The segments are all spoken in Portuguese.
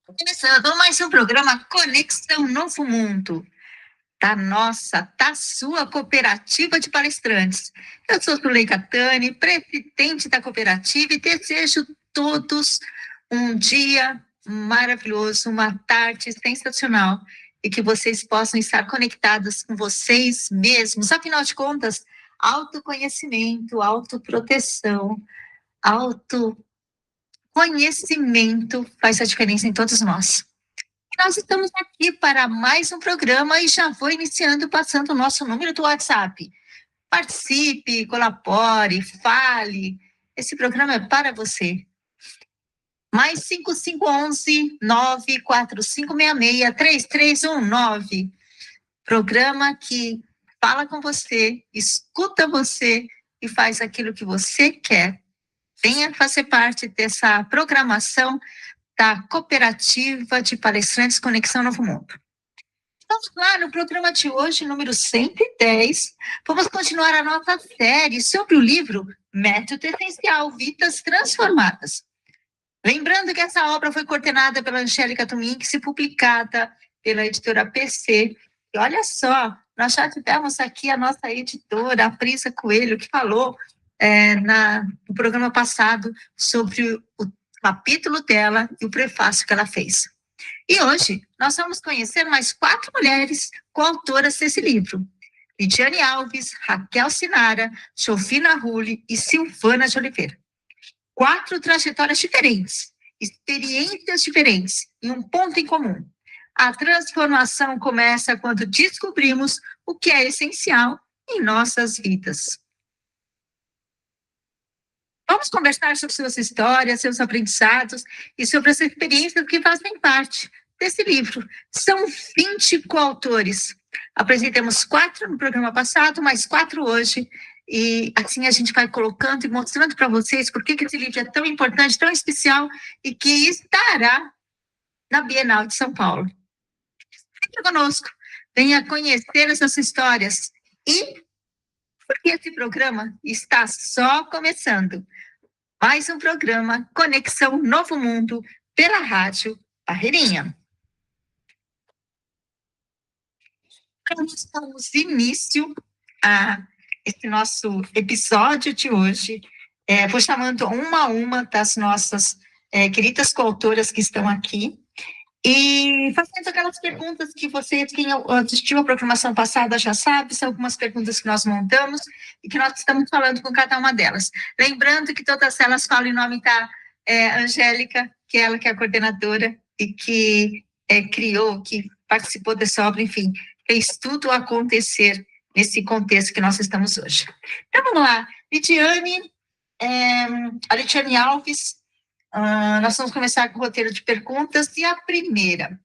Começando mais um programa Conexão Novo Mundo, da sua cooperativa de palestrantes. Eu sou Zuleika Tani, presidente da cooperativa, e desejo todos um dia maravilhoso, uma tarde sensacional, e que vocês possam estar conectados com vocês mesmos. Afinal de contas, autoconhecimento, autoproteção, autoconhecimento faz a diferença em todos nós. Nós estamos aqui para mais um programa e já vou iniciando passando o nosso número do WhatsApp. Participe, colabore, fale. Esse programa é para você. Mais 5511 94566 3319. Programa que fala com você, escuta você e faz aquilo que você quer. Venha fazer parte dessa programação da Cooperativa de Palestrantes Conexão Novo Mundo. Vamos lá, no programa de hoje, número 110, vamos continuar a nossa série sobre o livro Método Essencial, Vidas Transformadas. Lembrando que essa obra foi coordenada pela Angélica Tuminx e publicada pela editora PC. E olha só, nós já tivemos aqui a nossa editora, a Prisa Coelho, que falou no programa passado sobre o capítulo dela e o prefácio que ela fez. E hoje nós vamos conhecer mais 4 mulheres coautoras desse livro: Lidiane Alves, Raquel Sinara, Jofina Rulli e Silvana de Oliveira. 4 trajetórias diferentes, experiências diferentes e um ponto em comum. A transformação começa quando descobrimos o que é essencial em nossas vidas. Vamos conversar sobre suas histórias, seus aprendizados e sobre as experiências que fazem parte desse livro. São 20 coautores. Apresentamos 4 no programa passado, mais 4 hoje. E assim a gente vai colocando e mostrando para vocês por que esse livro é tão importante, tão especial e que estará na Bienal de São Paulo. Fique conosco, venha conhecer essas histórias. E porque esse programa está só começando. Mais um programa Conexão Novo Mundo pela Rádio Barreirinha. Nós damos início a esse nosso episódio de hoje. Vou chamando uma a uma das nossas queridas coautoras que estão aqui e fazendo aquelas perguntas que vocês, quem assistiu a programação passada já sabe, são algumas perguntas que nós montamos e que nós estamos falando com cada uma delas. Lembrando que todas elas falam em nome da Angélica, que ela que é a coordenadora e que criou, que participou dessa obra, enfim, fez tudo acontecer nesse contexto que nós estamos hoje. Então, vamos lá. A Lidiane Alves, nós vamos começar com o roteiro de perguntas, e a primeira.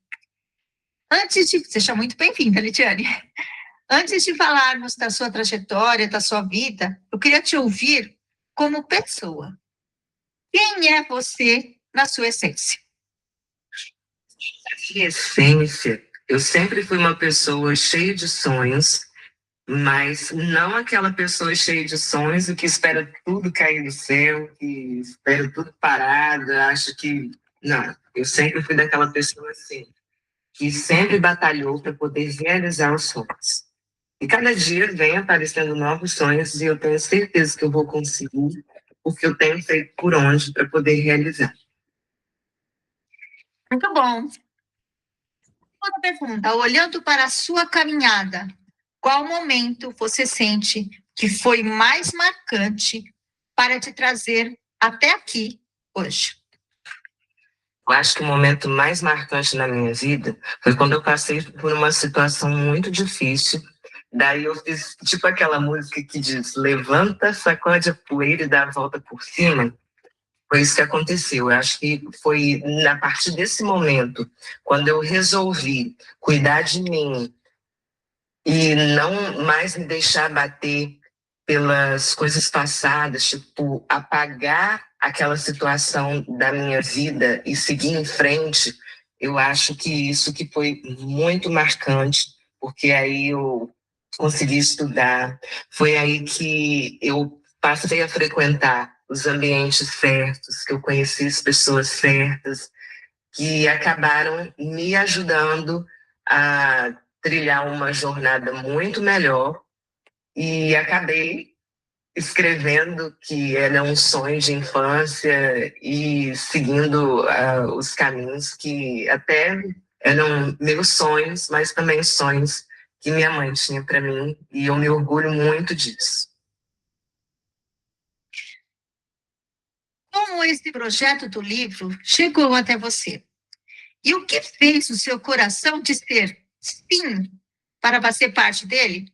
Seja muito bem-vinda, Lidiane. Antes de falarmos da sua trajetória, da sua vida, eu queria te ouvir como pessoa. Quem é você na sua essência? Em essência, eu sempre fui uma pessoa cheia de sonhos, mas não aquela pessoa cheia de sonhos e que espera tudo cair do céu, que espera tudo parado, acho que... Não, eu sempre fui daquela pessoa assim, que sempre batalhou para poder realizar os sonhos. E cada dia vem aparecendo novos sonhos e eu tenho certeza que eu vou conseguir, porque eu tenho feito por onde para poder realizar. Muito bom. Outra pergunta, olhando para a sua caminhada, qual momento você sente que foi mais marcante para te trazer até aqui hoje? Eu acho que o momento mais marcante na minha vida foi quando eu passei por uma situação muito difícil. Daí eu fiz tipo aquela música que diz: levanta, sacode a poeira e dá a volta por cima. Foi isso que aconteceu. Eu acho que foi a partir desse momento, quando eu resolvi cuidar de mim e não mais me deixar bater pelas coisas passadas, tipo, apagar aquela situação da minha vida e seguir em frente. Eu acho que isso que foi muito marcante, porque aí eu consegui estudar, foi aí que eu passei a frequentar os ambientes certos, que eu conheci as pessoas certas, que acabaram me ajudando a trilhar uma jornada muito melhor e acabei escrevendo que era um sonho de infância e seguindo os caminhos que até eram meus sonhos, mas também sonhos que minha mãe tinha para mim, e eu me orgulho muito disso. Como esse projeto do livro chegou até você? E o que fez o seu coração dizer sim para fazer parte dele?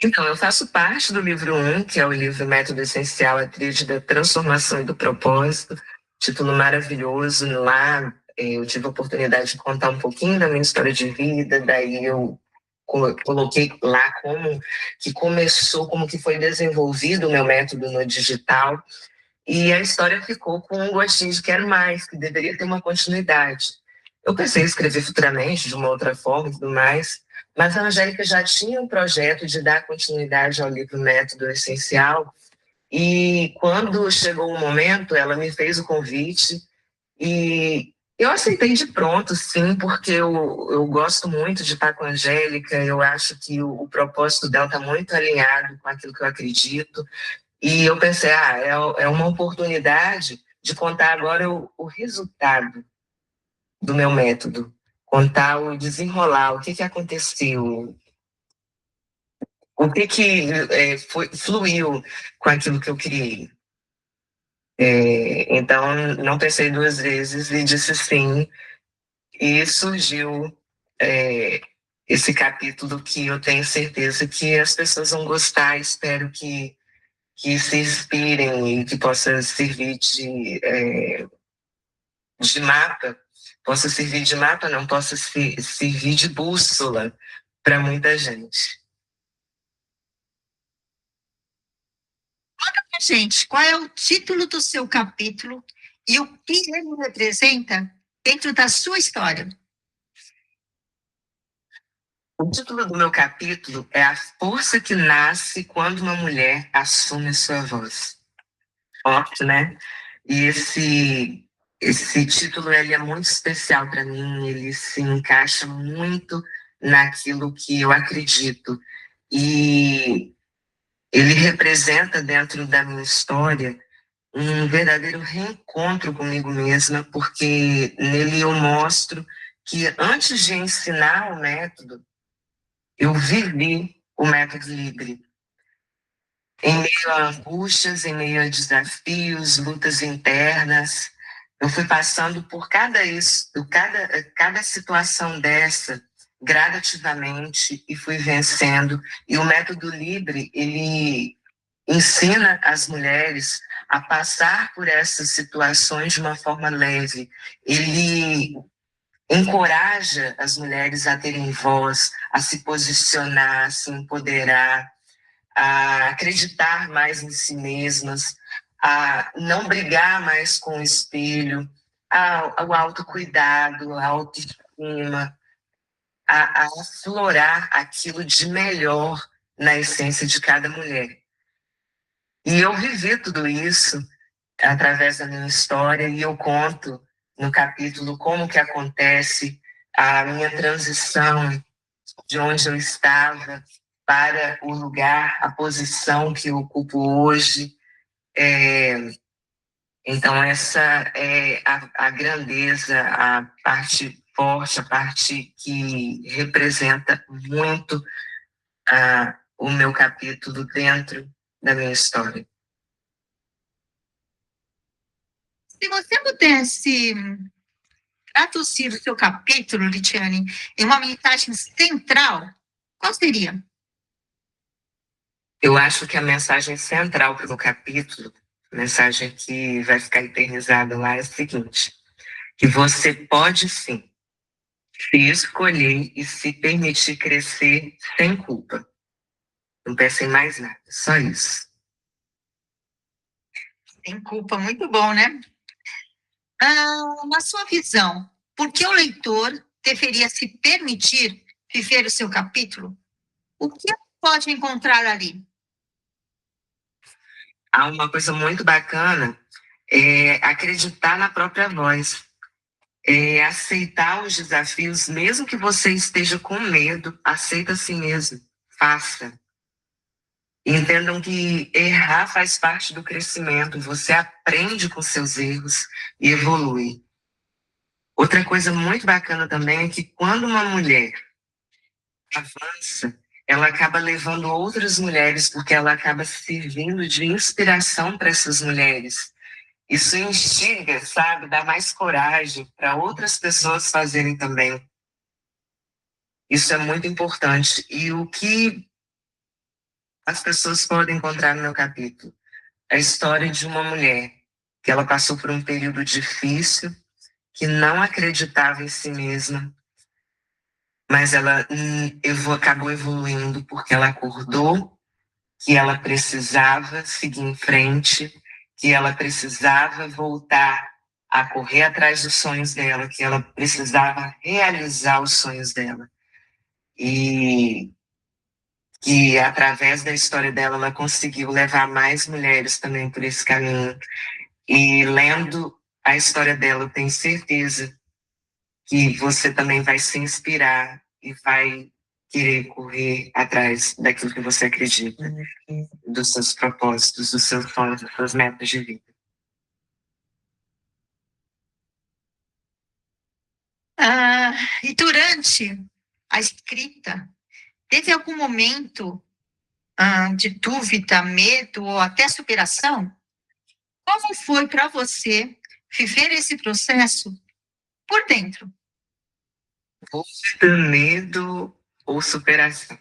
Então, eu faço parte do livro 1, que é o livro Método Essencial, a Tríade da Transformação e do Propósito, título maravilhoso. Lá eu tive a oportunidade de contar um pouquinho da minha história de vida, daí eu coloquei lá como que começou, como que foi desenvolvido o meu método no digital, e a história ficou com um gostinho de quero mais, que deveria ter uma continuidade. Eu pensei em escrever futuramente, de uma outra forma e tudo mais, mas a Angélica já tinha um projeto de dar continuidade ao livro Método Essencial, e quando chegou o momento, ela me fez o convite, e eu aceitei de pronto, sim, porque eu gosto muito de estar com a Angélica, eu acho que o propósito dela está muito alinhado com aquilo que eu acredito, e eu pensei, é uma oportunidade de contar agora o resultado do meu método, contar o desenrolar, o que que aconteceu, o que que fluiu com aquilo que eu criei. Então, não pensei duas vezes e disse sim, e surgiu esse capítulo que eu tenho certeza que as pessoas vão gostar, espero que se inspirem e que possa servir de mapa, possa servir de mapa, não, possa servir de bússola para muita gente. Conta pra gente, qual é o título do seu capítulo e o que ele representa dentro da sua história? O título do meu capítulo é A Força que Nasce Quando uma Mulher Assume Sua Voz. Forte, né? E esse título ele é muito especial para mim, ele se encaixa muito naquilo que eu acredito. E ele representa dentro da minha história um verdadeiro reencontro comigo mesma, porque nele eu mostro que antes de ensinar o método, eu vivi o método livre. Em meio a angústias, em meio a desafios, lutas internas, eu fui passando por cada situação dessa gradativamente e fui vencendo. E o método Libre, ele ensina as mulheres a passar por essas situações de uma forma leve. Ele encoraja as mulheres a terem voz, a se posicionar, a se empoderar, a acreditar mais em si mesmas, a não brigar mais com o espelho, ao autocuidado, a autoestima, a aflorar aquilo de melhor na essência de cada mulher. E eu vivi tudo isso através da minha história e eu conto no capítulo como que acontece a minha transição de onde eu estava para o lugar, a posição que eu ocupo hoje. Então, essa é a grandeza, a parte forte, a parte que representa muito o meu capítulo dentro da minha história. Se você pudesse traduzir o seu capítulo, Litiane, em uma mensagem central, qual seria? Eu acho que a mensagem central para o capítulo, a mensagem que vai ficar eternizada lá, é a seguinte: que você pode sim se escolher e se permitir crescer sem culpa. Não pense em mais nada, só isso. Sem culpa, muito bom, né? Na sua visão, por que o leitor deveria se permitir viver o seu capítulo? O que pode encontrar ali? Há uma coisa muito bacana, acreditar na própria voz, aceitar os desafios, mesmo que você esteja com medo, aceita a si mesmo, faça. Entendam que errar faz parte do crescimento, você aprende com seus erros e evolui. Outra coisa muito bacana também é que quando uma mulher avança, ela acaba levando outras mulheres, porque ela acaba servindo de inspiração para essas mulheres. Isso instiga, sabe, dá mais coragem para outras pessoas fazerem também. Isso é muito importante. E o que as pessoas podem encontrar no meu capítulo? A história de uma mulher que ela passou por um período difícil, que não acreditava em si mesma, mas ela acabou evoluindo porque ela acordou que ela precisava seguir em frente, que ela precisava voltar a correr atrás dos sonhos dela, que ela precisava realizar os sonhos dela. E que através da história dela ela conseguiu levar mais mulheres também por esse caminho. E lendo a história dela, eu tenho certeza que você também vai se inspirar e vai querer correr atrás daquilo que você acredita, dos seus propósitos, dos seus sonhos, das suas metas de vida. E durante a escrita, teve algum momento de dúvida, medo ou até superação? Como foi para você viver esse processo por dentro? Dúvida, medo ou superação?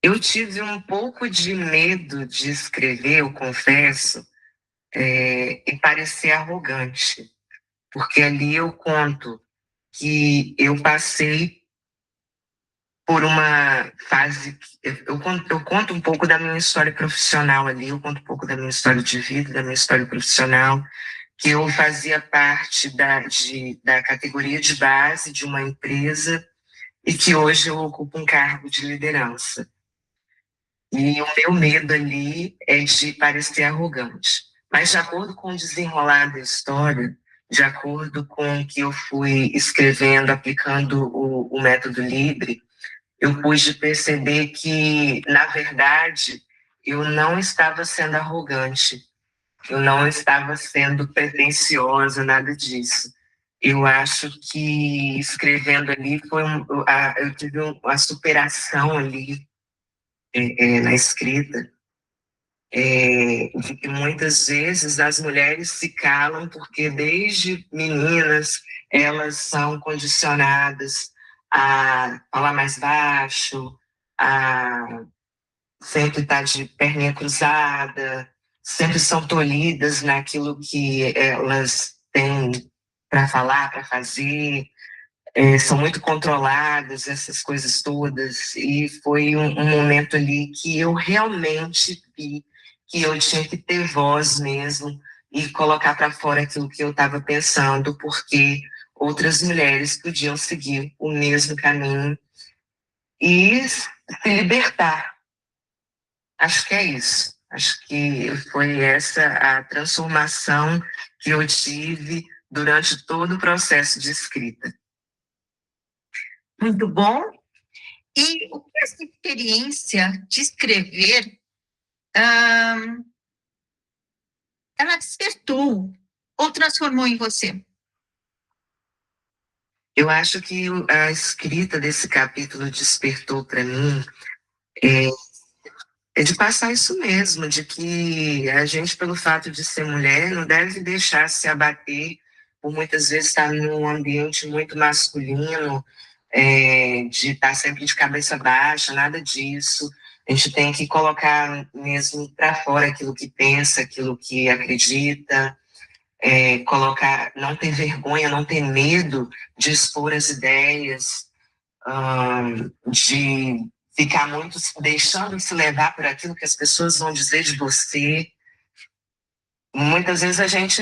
Eu tive um pouco de medo de escrever, eu confesso, e parecer arrogante, porque ali eu conto que eu passei por uma fase. Eu conto um pouco da minha história profissional ali, eu conto um pouco da minha história de vida, da minha história profissional, que eu fazia parte da categoria de base de uma empresa e que hoje eu ocupo um cargo de liderança. E o meu medo ali é de parecer arrogante. Mas de acordo com o desenrolar da história, de acordo com o que eu fui escrevendo, aplicando o método Libre, eu pude perceber que, na verdade, eu não estava sendo arrogante, eu não estava sendo pretensiosa, nada disso. Eu acho que escrevendo ali eu tive uma superação ali na escrita, de que muitas vezes as mulheres se calam porque desde meninas elas são condicionadas a falar mais baixo, a sempre estar de perninha cruzada, sempre são tolhidas naquilo que elas têm para falar, para fazer, são muito controladas, essas coisas todas, e foi um momento ali que eu realmente vi que eu tinha que ter voz mesmo e colocar para fora aquilo que eu estava pensando, porque outras mulheres podiam seguir o mesmo caminho e se libertar. Acho que é isso. Acho que foi essa a transformação que eu tive durante todo o processo de escrita. Muito bom. E o que essa experiência de escrever, ela despertou ou transformou em você? Eu acho que a escrita desse capítulo despertou para mim de passar isso mesmo, de que a gente, pelo fato de ser mulher, não deve deixar se abater por muitas vezes estar num ambiente muito masculino, de estar sempre de cabeça baixa, nada disso. A gente tem que colocar mesmo para fora aquilo que pensa, aquilo que acredita, colocar, não ter vergonha, não ter medo de expor as ideias, de ficar muito deixando se levar por aquilo que as pessoas vão dizer de você. Muitas vezes a gente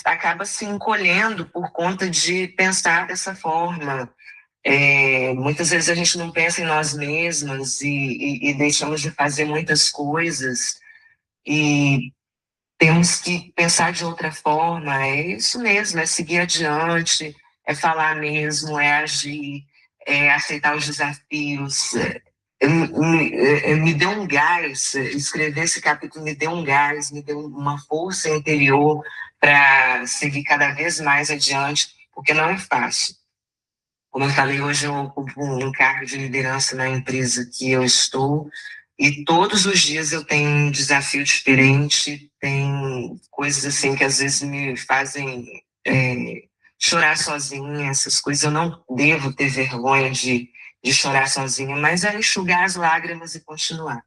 acaba se encolhendo por conta de pensar dessa forma. Muitas vezes a gente não pensa em nós mesmas e deixamos de fazer muitas coisas. E temos que pensar de outra forma, é isso mesmo, é seguir adiante, é falar mesmo, é agir, é aceitar os desafios. Me deu um gás, escrever esse capítulo me deu um gás, me deu uma força interior para seguir cada vez mais adiante, porque não é fácil. Como eu falei, hoje eu ocupo um cargo de liderança na empresa que eu estou, e todos os dias eu tenho um desafio diferente, tem coisas assim que às vezes me fazem chorar sozinha, essas coisas. Eu não devo ter vergonha de chorar sozinha, mas é enxugar as lágrimas e continuar.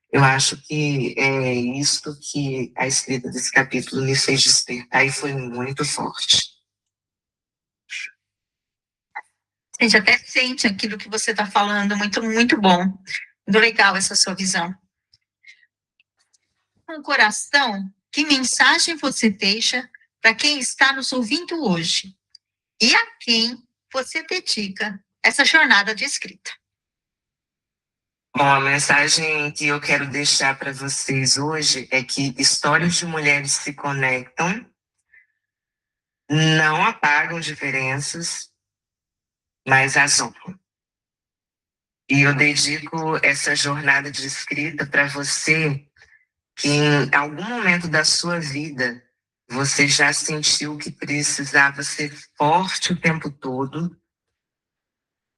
Eu acho que é isto que a escrita desse capítulo me fez despertar e foi muito forte. A gente até sente aquilo que você está falando, muito, muito bom. Muito legal essa sua visão. Com o coração, que mensagem você deixa para quem está nos ouvindo hoje? E a quem você dedica essa jornada de escrita? Bom, a mensagem que eu quero deixar para vocês hoje é que histórias de mulheres se conectam, não apagam diferenças, mas as honram. E eu dedico essa jornada de escrita para você que em algum momento da sua vida você já sentiu que precisava ser forte o tempo todo,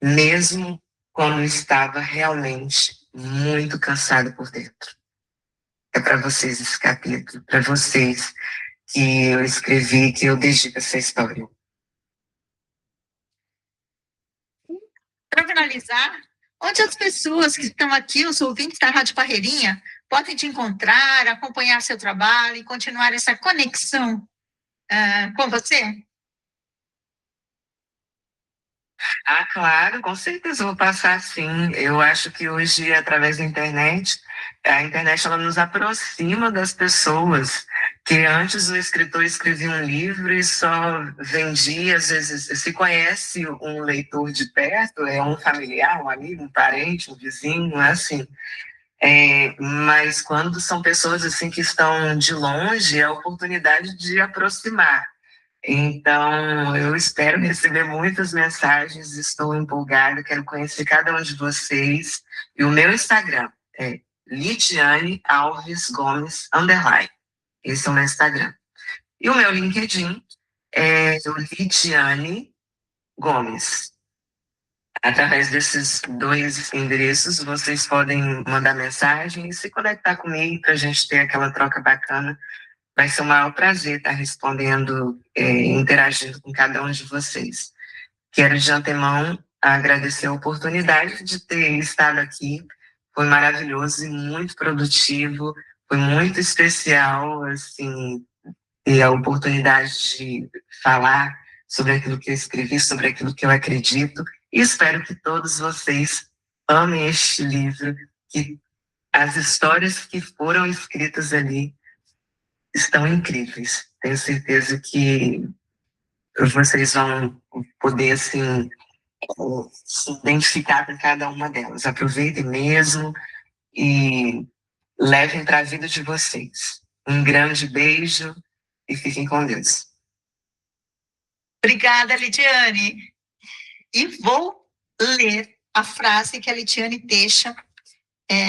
mesmo quando estava realmente muito cansado por dentro. É para vocês esse capítulo, para vocês que eu escrevi, que eu dedico essa história. Para finalizar, onde as pessoas que estão aqui, os ouvintes da Rádio Parreirinha, podem te encontrar, acompanhar seu trabalho e continuar essa conexão com você? Ah, claro, com certeza eu vou passar sim. Eu acho que hoje, através da internet, a internet ela nos aproxima das pessoas, que antes o escritor escrevia um livro e só vendia, às vezes, se conhece um leitor de perto, é um familiar, um amigo, um parente, um vizinho, assim. Mas quando são pessoas assim que estão de longe, é a oportunidade de aproximar. Então, eu espero receber muitas mensagens, estou empolgada, quero conhecer cada um de vocês. E o meu Instagram é Lidiane Alves Gomes _. Esse é o meu Instagram. E o meu LinkedIn é o Lidiane Gomes. Através desses dois endereços, vocês podem mandar mensagem e se conectar comigo para a gente ter aquela troca bacana. Vai ser um maior prazer estar respondendo, interagindo com cada um de vocês. Quero de antemão agradecer a oportunidade de ter estado aqui. Foi maravilhoso e muito produtivo, foi muito especial, assim, ter a oportunidade de falar sobre aquilo que eu escrevi, sobre aquilo que eu acredito. E espero que todos vocês amem este livro, que as histórias que foram escritas ali estão incríveis. Tenho certeza que vocês vão poder, assim, se identificar com cada uma delas. Aproveitem mesmo e levem para a vida de vocês. Um grande beijo e fiquem com Deus. Obrigada, Lidiane. E vou ler a frase que a Lidiane deixa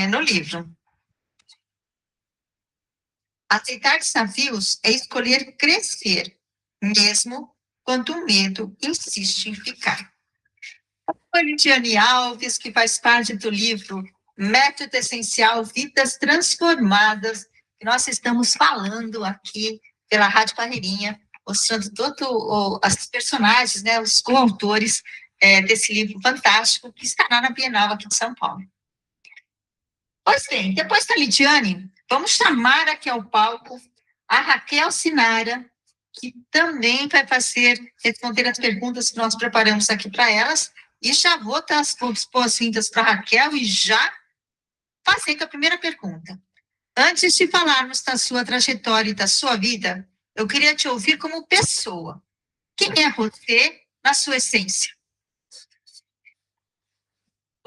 no livro. Aceitar desafios é escolher crescer, mesmo quando o medo insiste em ficar. A Lidiane Alves, que faz parte do livro Método Essencial, Vidas Transformadas, que nós estamos falando aqui pela Rádio Parreirinha, mostrando todos os personagens, né, os coautores desse livro fantástico, que estará na Bienal aqui de São Paulo. Pois bem, depois da Lidiane, vamos chamar aqui ao palco a Raquel Sinara, que também vai responder as perguntas que nós preparamos aqui para elas, e já vou dar as boas-vindas para a Raquel e já fazer com a primeira pergunta. Antes de falarmos da sua trajetória e da sua vida, eu queria te ouvir como pessoa. Quem é você na sua essência?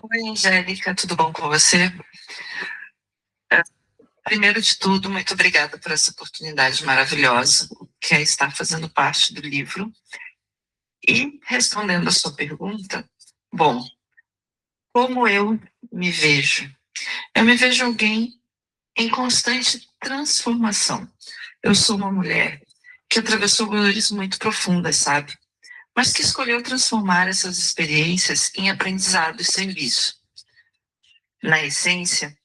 Oi, Angélica, tudo bom com você? Primeiro de tudo, muito obrigada por essa oportunidade maravilhosa, que é estar fazendo parte do livro. E respondendo a sua pergunta, bom, como eu me vejo? Eu me vejo alguém em constante transformação. Eu sou uma mulher que atravessou dores muito profundas, sabe? Mas que escolheu transformar essas experiências em aprendizado e serviço. Na essência,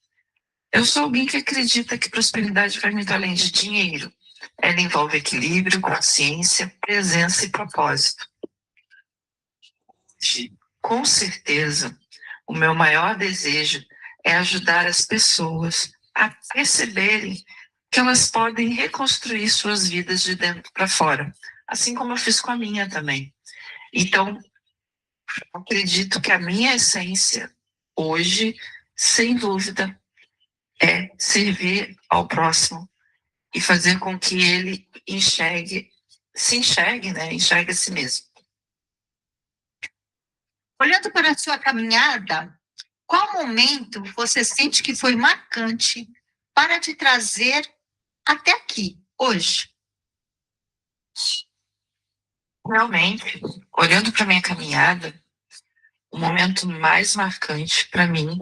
eu sou alguém que acredita que prosperidade vai muito além de dinheiro. Ela envolve equilíbrio, consciência, presença e propósito. Com certeza, o meu maior desejo é ajudar as pessoas a perceberem que elas podem reconstruir suas vidas de dentro para fora, assim como eu fiz com a minha também. Então, acredito que a minha essência hoje, sem dúvida, é servir ao próximo e fazer com que ele se enxergue, né? Enxergue a si mesmo. Olhando para a sua caminhada, qual momento você sente que foi marcante para te trazer até aqui, hoje? Realmente, olhando para minha caminhada, o momento mais marcante para mim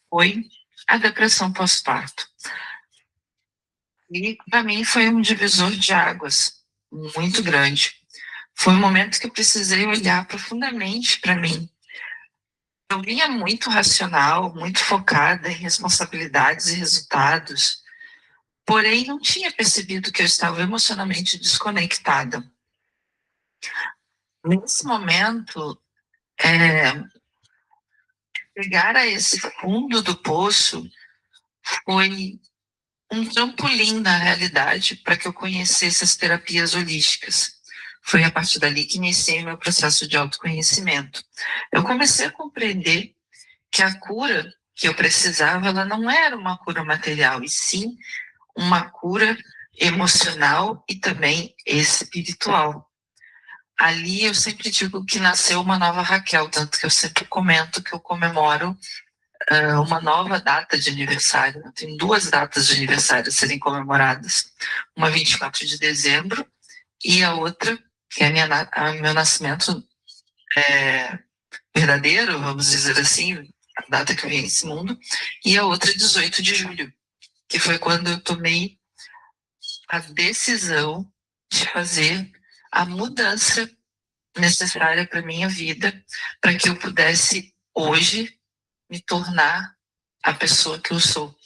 foi a depressão pós-parto. E para mim foi um divisor de águas muito grande. Foi um momento que eu precisei olhar profundamente para mim. Eu vinha muito racional, muito focada em responsabilidades e resultados, porém não tinha percebido que eu estava emocionalmente desconectada. Nesse momento, chegar a esse fundo do poço foi um trampolim na realidade para que eu conhecesse as terapias holísticas. Foi a partir dali que iniciei meu processo de autoconhecimento. Eu comecei a compreender que a cura que eu precisava, ela não era uma cura material, e sim uma cura emocional e também espiritual. Ali eu sempre digo que nasceu uma nova Raquel, tanto que eu sempre comento que eu comemoro uma nova data de aniversário. Eu tenho 2 datas de aniversário a serem comemoradas. Uma 24 de dezembro e a outra, que é meu nascimento verdadeiro, vamos dizer assim, a data que eu vim nesse mundo, e a outra 18 de julho, que foi quando eu tomei a decisão de fazer a mudança necessária para minha vida, para que eu pudesse hoje me tornar a pessoa que eu sou.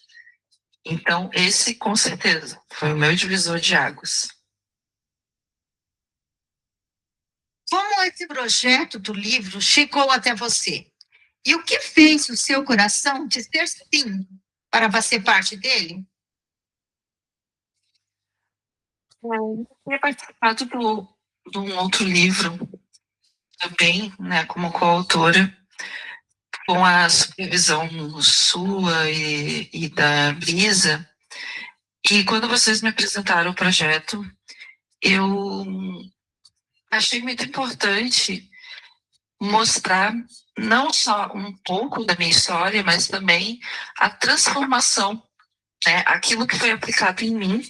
Então, esse, com certeza, foi o meu divisor de águas. Como esse projeto do livro chegou até você? E o que fez o seu coração dizer sim para fazer parte dele? Eu tinha participado de um outro livro também, né, como coautora, com a supervisão sua e da Brisa. E quando vocês me apresentaram o projeto, eu achei muito importante mostrar não só um pouco da minha história, mas também a transformação, né? Aquilo que foi aplicado em mim,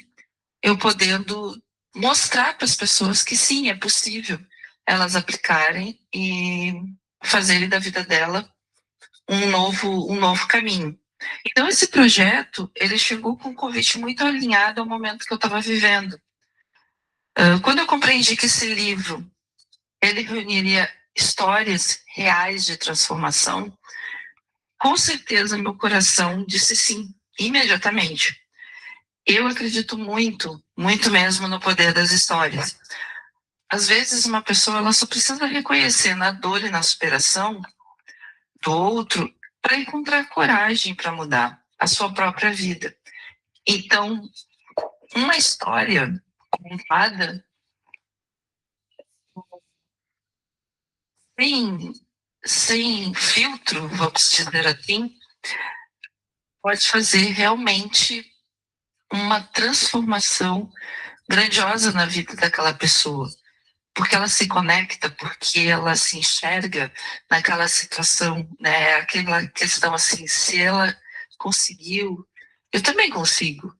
eu podendo mostrar para as pessoas que sim, é possível elas aplicarem e fazerem da vida dela um novo caminho. Então, esse projeto, ele chegou com um convite muito alinhado ao momento que eu estava vivendo. Quando eu compreendi que esse livro, ele reuniria histórias reais de transformação, com certeza meu coração disse sim, imediatamente. Eu acredito muito, muito mesmo no poder das histórias. Às vezes uma pessoa ela só precisa reconhecer na dor e na superação do outro para encontrar coragem para mudar a sua própria vida. Então, uma história contada sem filtro, vamos dizer assim, pode fazer realmente uma transformação grandiosa na vida daquela pessoa. Porque ela se conecta, porque ela se enxerga naquela situação, né? Aquela questão assim, se ela conseguiu, eu também consigo.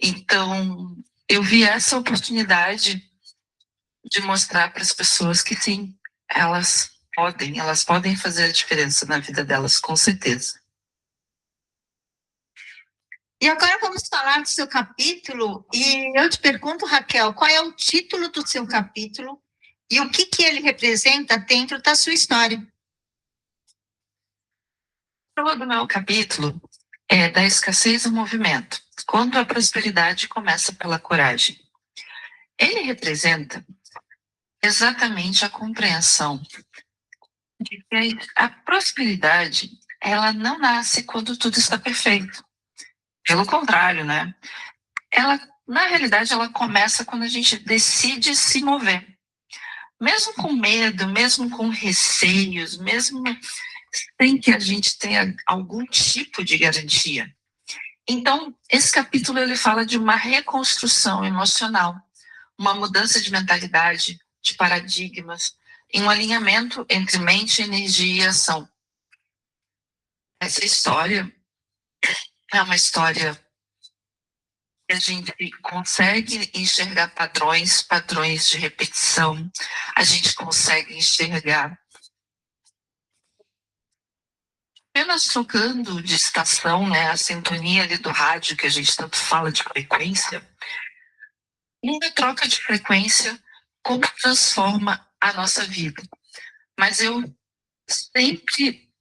Então, eu vi essa oportunidade de mostrar para as pessoas que sim, elas podem fazer a diferença na vida delas, com certeza. E agora vamos falar do seu capítulo, e eu te pergunto, Raquel, qual é o título do seu capítulo e o que ele representa dentro da sua história? O do meu capítulo é da escassez ao movimento, quando a prosperidade começa pela coragem. Ele representa exatamente a compreensão de que a prosperidade, ela não nasce quando tudo está perfeito. Pelo contrário, né? Na realidade, ela começa quando a gente decide se mover. Mesmo com medo, mesmo com receios, mesmo sem que a gente tenha algum tipo de garantia. Então, esse capítulo ele fala de uma reconstrução emocional, uma mudança de mentalidade, de paradigmas, em um alinhamento entre mente, energia e ação. Essa história é uma história que a gente consegue enxergar padrões de repetição, a gente consegue enxergar apenas trocando de estação, né, a sintonia ali do rádio que a gente tanto fala de frequência, uma troca de frequência como transforma a nossa vida. Mas eu sempre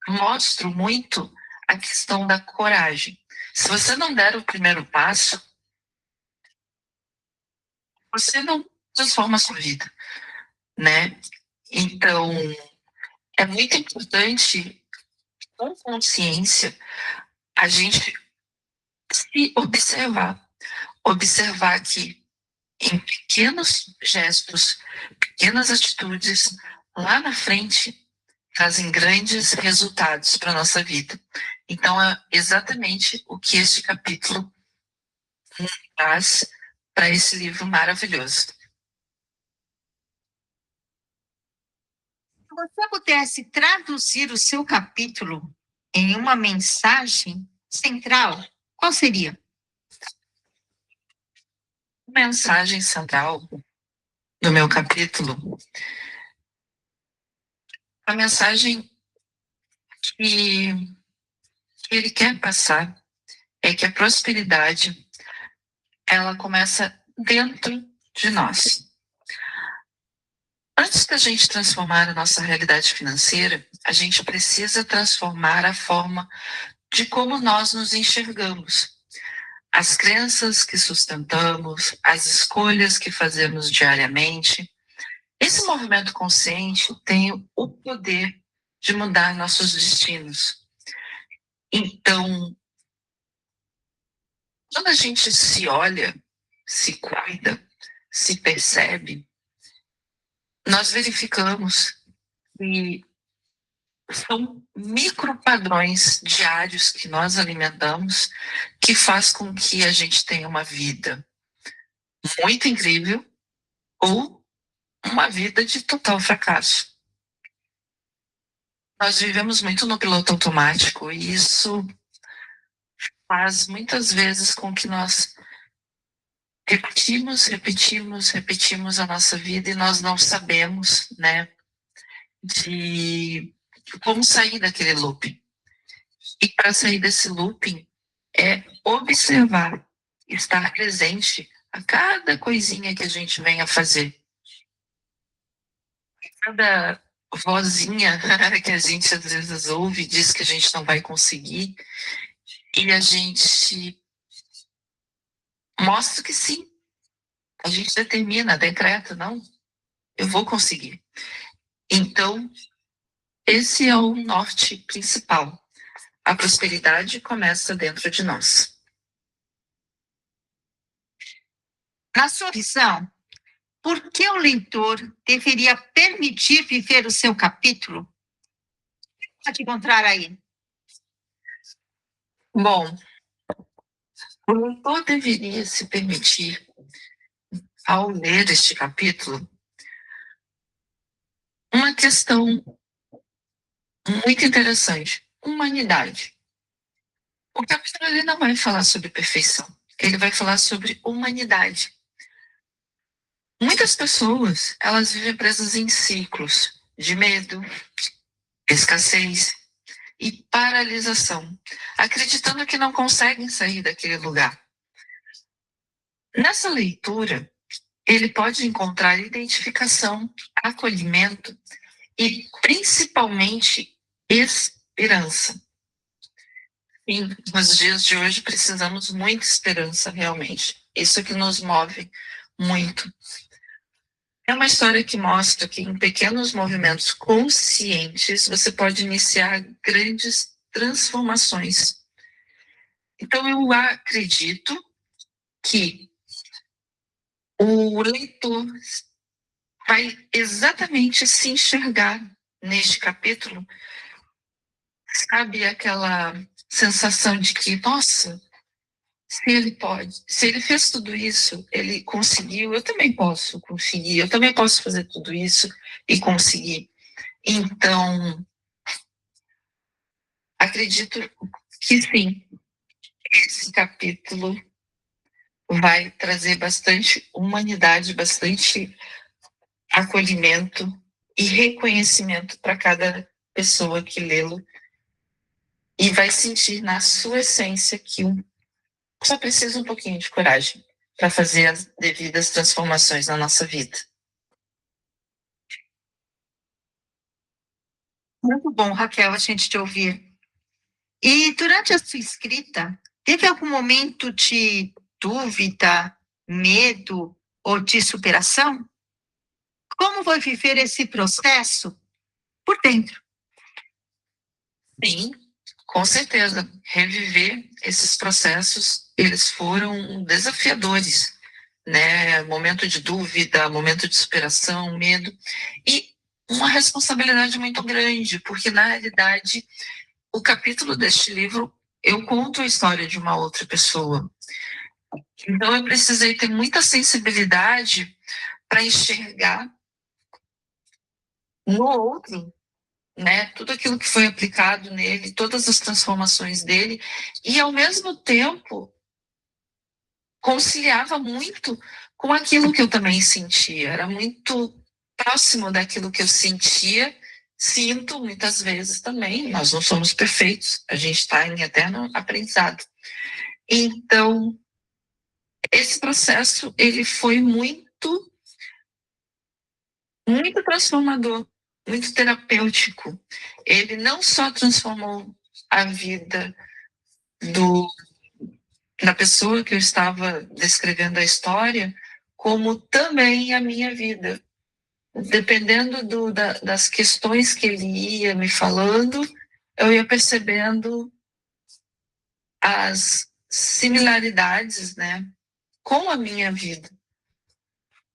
mostro muito a questão da coragem. Se você não der o primeiro passo, você não transforma a sua vida, né? Então, é muito importante, com consciência, a gente se observar que em pequenos gestos, pequenas atitudes, lá na frente, trazem grandes resultados para a nossa vida. Então, é exatamente o que este capítulo traz para esse livro maravilhoso. Se você pudesse traduzir o seu capítulo em uma mensagem central, qual seria? A mensagem central do meu capítulo, a mensagem que ele quer passar é que a prosperidade, ela começa dentro de nós. Antes da gente transformar a nossa realidade financeira, a gente precisa transformar a forma de como nós nos enxergamos. As crenças que sustentamos, as escolhas que fazemos diariamente. Esse movimento consciente tem o poder de mudar nossos destinos. Então, quando a gente se olha, se cuida, se percebe, nós verificamos que são micropadrões diários que nós alimentamos que faz com que a gente tenha uma vida muito incrível ou uma vida de total fracasso. Nós vivemos muito no piloto automático e isso faz muitas vezes com que nós repetimos a nossa vida e nós não sabemos, né, de como sair daquele looping. E para sair desse looping é observar, estar presente a cada coisinha que a gente vem a fazer. Cada vozinha que a gente às vezes ouve diz que a gente não vai conseguir e a gente mostra que sim. A gente determina, decreta, não, eu vou conseguir. Então, esse é o norte principal. A prosperidade começa dentro de nós. Na sua visão, por que o leitor deveria permitir viver o seu capítulo? Pode encontrar aí. Bom, o leitor deveria se permitir, ao ler este capítulo, uma questão muito interessante: humanidade. O capítulo ele não vai falar sobre perfeição, ele vai falar sobre humanidade. Muitas pessoas, elas vivem presas em ciclos de medo, escassez e paralisação, acreditando que não conseguem sair daquele lugar. Nessa leitura, ele pode encontrar identificação, acolhimento e, principalmente, esperança. E nos dias de hoje precisamos muita esperança, realmente. Isso é que nos move muito. É uma história que mostra que em pequenos movimentos conscientes você pode iniciar grandes transformações. Então eu acredito que o leitor vai exatamente se enxergar neste capítulo, sabe, aquela sensação de que, nossa, se ele pode, se ele fez tudo isso, ele conseguiu, eu também posso conseguir, eu também posso fazer tudo isso e conseguir. Então, acredito que sim, esse capítulo vai trazer bastante humanidade, bastante acolhimento e reconhecimento para cada pessoa que lê-lo e vai sentir na sua essência que só precisa um pouquinho de coragem para fazer as devidas transformações na nossa vida. Muito bom, Raquel, a gente te ouvir. E durante a sua escrita, teve algum momento de dúvida, medo ou de superação? Como foi viver esse processo por dentro? Sim, com certeza. Reviver esses processos, eles foram desafiadores, né? Momento de dúvida, momento de superação, medo e uma responsabilidade muito grande, porque na realidade o capítulo deste livro eu conto a história de uma outra pessoa. Então eu precisei ter muita sensibilidade para enxergar no outro, né, tudo aquilo que foi aplicado nele, todas as transformações dele, e ao mesmo tempo conciliava muito com aquilo que eu também sentia, era muito próximo daquilo que eu sentia, sinto muitas vezes também, nós não somos perfeitos, a gente está em eterno aprendizado. Então, esse processo, ele foi muito, muito transformador, muito terapêutico. Ele não só transformou a vida da pessoa que eu estava descrevendo a história, como também a minha vida. Dependendo das questões que ele ia me falando, eu ia percebendo as similaridades, né, com a minha vida,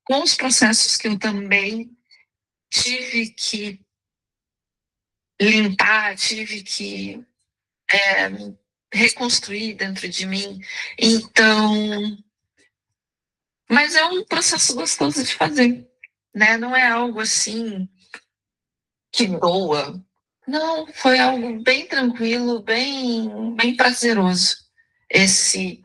com os processos que eu também tive que limpar, tive que reconstruir dentro de mim. Então, mas é um processo gostoso de fazer, né? Não é algo assim que doa. Não, foi algo bem tranquilo, bem prazeroso. Esse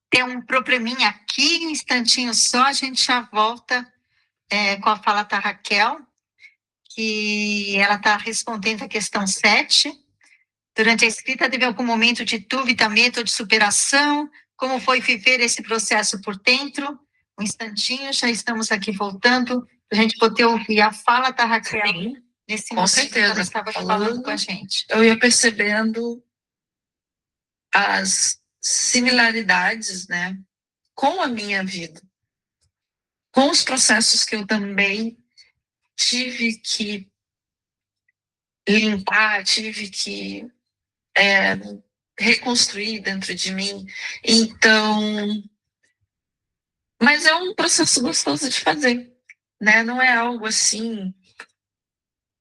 Tem um probleminha aqui, um instantinho só, a gente já volta com a fala da Raquel, que ela está respondendo a questão 7. Durante a escrita, teve algum momento de dúvida, medo, de superação? Como foi viver esse processo por dentro? Um instantinho, já estamos aqui voltando, para a gente poder ouvir a fala da Raquel. Sim, nesse com momento certeza. que ela estava falando com a gente. Eu ia percebendo as similaridades, né, com a minha vida, com os processos que eu também tive que limpar, tive que reconstruir dentro de mim. Então, mas é um processo gostoso de fazer, né? Não é algo assim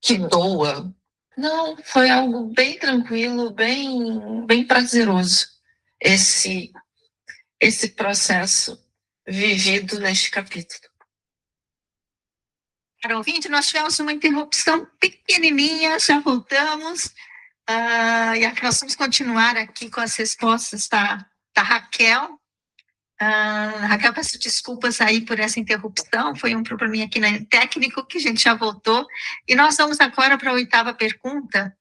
que doa. Não, foi algo bem tranquilo, bem prazeroso. esse processo vivido neste capítulo. Para ouvinte, nós tivemos uma interrupção pequenininha, já voltamos. E aqui nós vamos continuar aqui com as respostas da Raquel. Raquel, peço desculpas aí por essa interrupção, foi um probleminha aqui técnico que a gente já voltou. E nós vamos agora para a 8ª pergunta.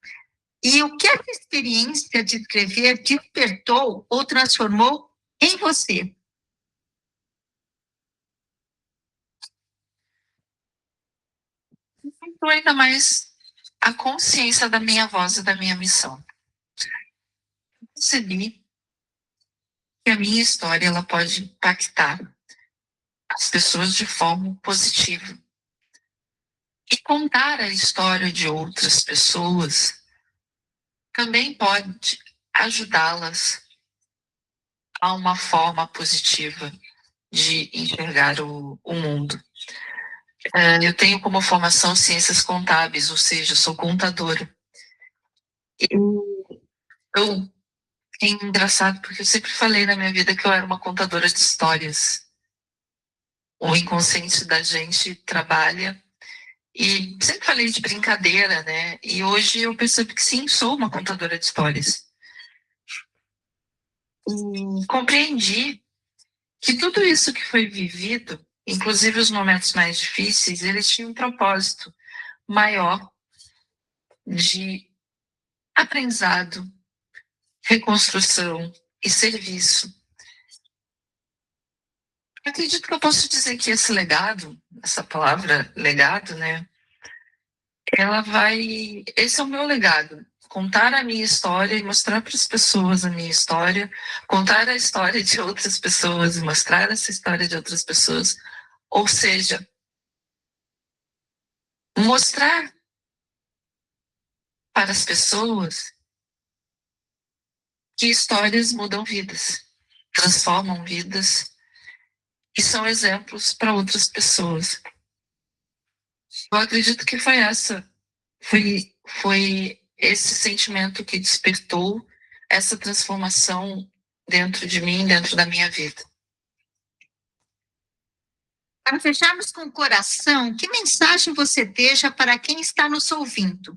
E o que a experiência de escrever despertou ou transformou em você? Aumentou ainda mais a consciência da minha voz e da minha missão. Percebi que a minha história ela pode impactar as pessoas de forma positiva. E contar a história de outras pessoas também pode ajudá-las a uma forma positiva de enxergar o mundo. Eu tenho como formação ciências contábeis, ou seja, sou contadora. É engraçado porque eu sempre falei na minha vida que eu era uma contadora de histórias. O inconsciente da gente trabalha e sempre falei de brincadeira, né? E hoje eu percebo que sim, sou uma contadora de histórias. E compreendi que tudo isso que foi vivido, inclusive os momentos mais difíceis, eles tinham um propósito maior de aprendizado, reconstrução e serviço. Eu acredito que eu posso dizer que esse legado, essa palavra legado, né? Esse é o meu legado. Contar a minha história e mostrar para as pessoas a minha história, contar a história de outras pessoas e mostrar essa história de outras pessoas. Ou seja, mostrar para as pessoas que histórias mudam vidas, transformam vidas e são exemplos para outras pessoas. Eu acredito que foi esse sentimento que despertou essa transformação dentro de mim, dentro da minha vida. Para fecharmos com o coração, que mensagem você deixa para quem está nos ouvindo?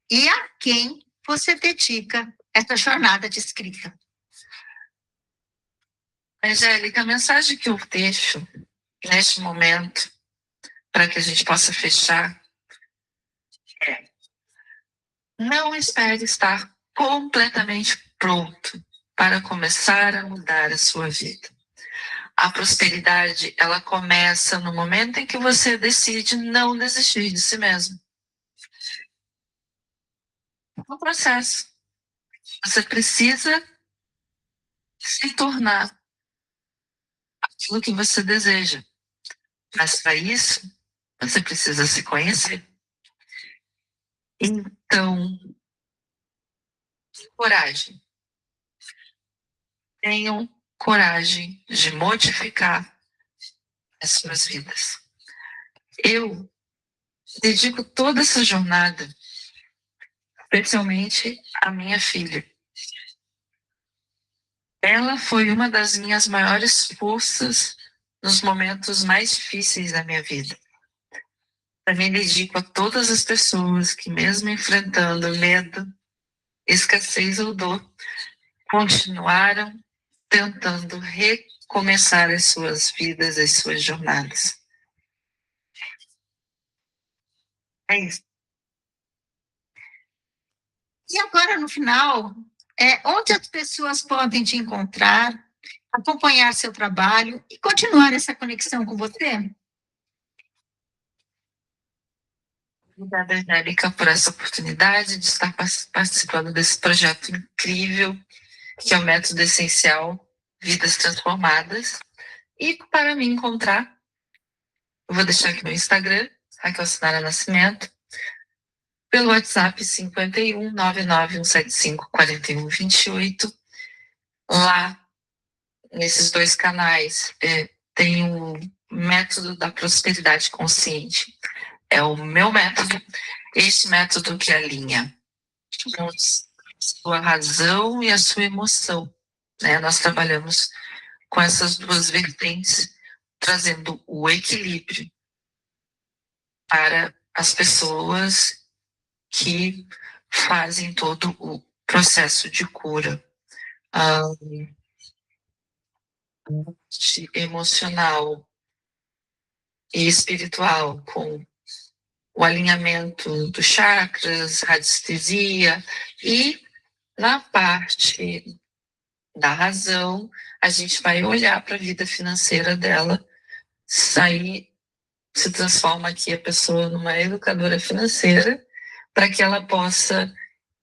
E a quem você dedica essa jornada de escrita? Angélica, a mensagem que eu deixo neste momento, para que a gente possa fechar, é: não espere estar completamente pronto para começar a mudar a sua vida. A prosperidade, ela começa no momento em que você decide não desistir de si mesmo. É um processo. Você precisa se tornar aquilo que você deseja. Mas para isso, você precisa se conhecer. Então, coragem. Tenham coragem de modificar as suas vidas. Eu dedico toda essa jornada, especialmente à minha filha. Ela foi uma das minhas maiores forças nos momentos mais difíceis da minha vida. Também dedico a todas as pessoas que, mesmo enfrentando medo, escassez ou dor, continuaram tentando recomeçar as suas vidas, as suas jornadas. É isso. E agora, no final, onde as pessoas podem te encontrar, acompanhar seu trabalho e continuar essa conexão com você? Obrigada, Angélica, por essa oportunidade de estar participando desse projeto incrível, que é o Método Essencial Vidas Transformadas. E para me encontrar, eu vou deixar aqui no Instagram, Raquel Sinara Nascimento, pelo WhatsApp 51 99175 4128. Lá, nesses 2 canais, tem o Método da Prosperidade Consciente. É o meu método, este método que alinha a sua razão e a sua emoção né? Nós trabalhamos com essas duas vertentes, trazendo o equilíbrio para as pessoas que fazem todo o processo de cura emocional e espiritual, com o alinhamento dos chakras, radiestesia, e na parte da razão, a gente vai olhar para a vida financeira dela, sair, se transforma aqui a pessoa numa educadora financeira, para que ela possa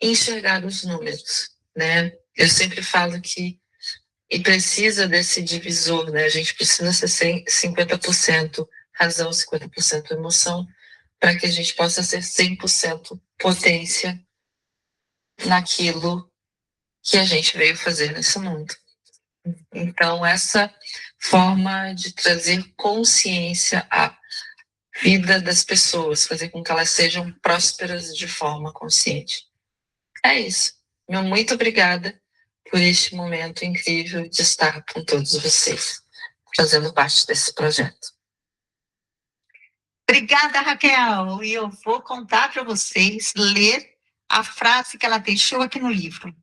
enxergar os números, né? Eu sempre falo que e precisa desse divisor, né? A gente precisa ser 50% razão, 50% emoção, para que a gente possa ser 100% potência naquilo que a gente veio fazer nesse mundo. Então, essa forma de trazer consciência à vida das pessoas, fazer com que elas sejam prósperas de forma consciente. É isso. Meu muito obrigada por este momento incrível de estar com todos vocês, fazendo parte desse projeto. Obrigada, Raquel. E eu vou contar para vocês, ler a frase que ela deixou aqui no livro.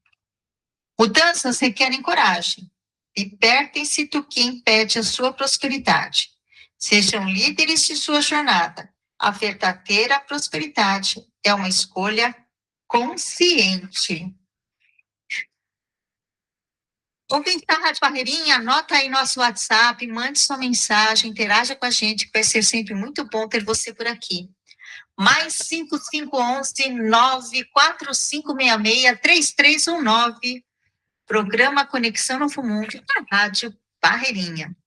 Mudanças requerem coragem. Libertem-se do que impede a sua prosperidade. Sejam líderes de sua jornada. A verdadeira prosperidade é uma escolha consciente. Ouvinte da Rádio Barreirinha, anota aí nosso WhatsApp, mande sua mensagem, interaja com a gente, que vai ser sempre muito bom ter você por aqui. Mais 5511-94566-3319, programa Conexão Novo Mundo, da Rádio Barreirinha.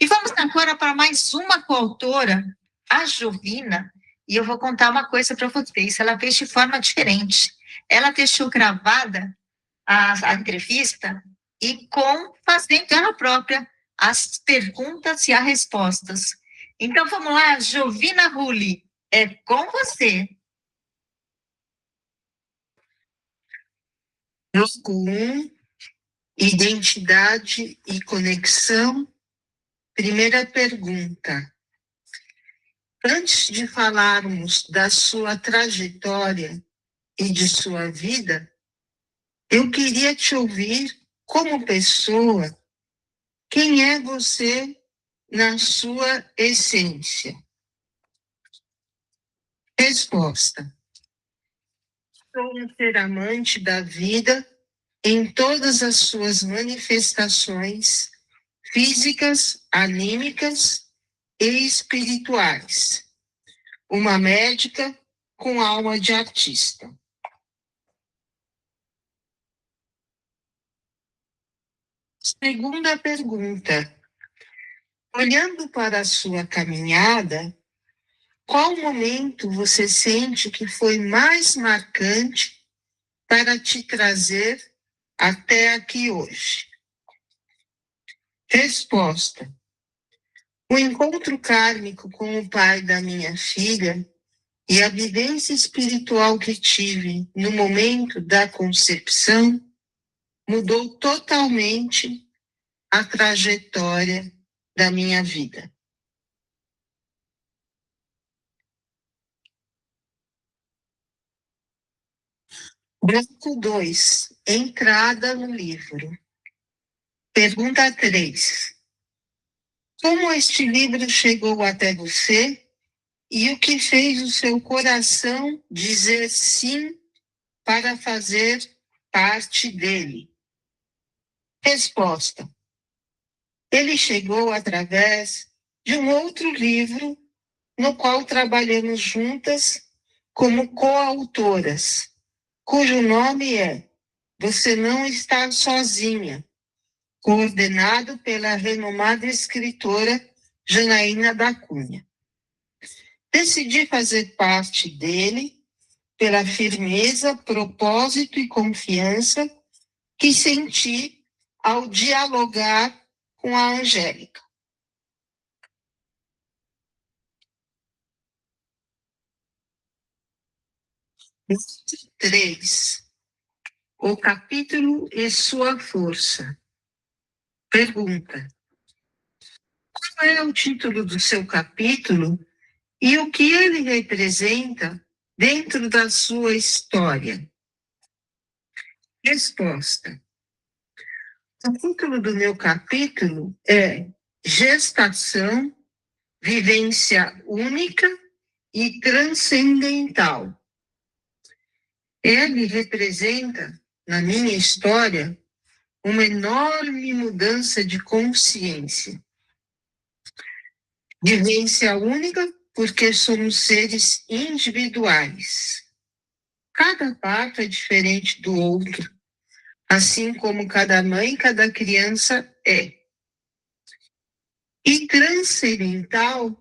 E vamos agora para mais uma coautora, a Jovina, e eu vou contar uma coisa para vocês, ela fez de forma diferente. Ela deixou gravada a entrevista e fazendo ela própria as perguntas e as respostas. Então, vamos lá, Jovina Rulli, é com você. Bloco 1, identidade e conexão. Primeira pergunta. Antes de falarmos da sua trajetória e de sua vida, eu queria te ouvir como pessoa. Quem é você na sua essência? Resposta. Sou um ser amante da vida em todas as suas manifestações físicas, anímicas e espirituais. Uma médica com alma de artista. Segunda pergunta. Olhando para a sua caminhada, qual momento você sente que foi mais marcante para te trazer até aqui hoje? Resposta. O encontro kármico com o pai da minha filha e a vivência espiritual que tive no momento da concepção mudou totalmente a trajetória da minha vida. Bloco 2. Entrada no livro. Pergunta 3. Como este livro chegou até você e o que fez o seu coração dizer sim para fazer parte dele? Resposta. Ele chegou através de um outro livro no qual trabalhamos juntas como coautoras, cujo nome é Você Não Está Sozinha, coordenado pela renomada escritora Janaína da Cunha. Decidi fazer parte dele pela firmeza, propósito e confiança que senti ao dialogar com a Angélica. 3. O capítulo e sua força. Pergunta: qual é o título do seu capítulo e o que ele representa dentro da sua história? Resposta: o título do meu capítulo é Gestação, Vivência Única e Transcendental. Ele representa, na minha história, uma enorme mudança de consciência. Vivência única, porque somos seres individuais. Cada parto é diferente do outro, assim como cada mãe, cada criança é. E transcendental,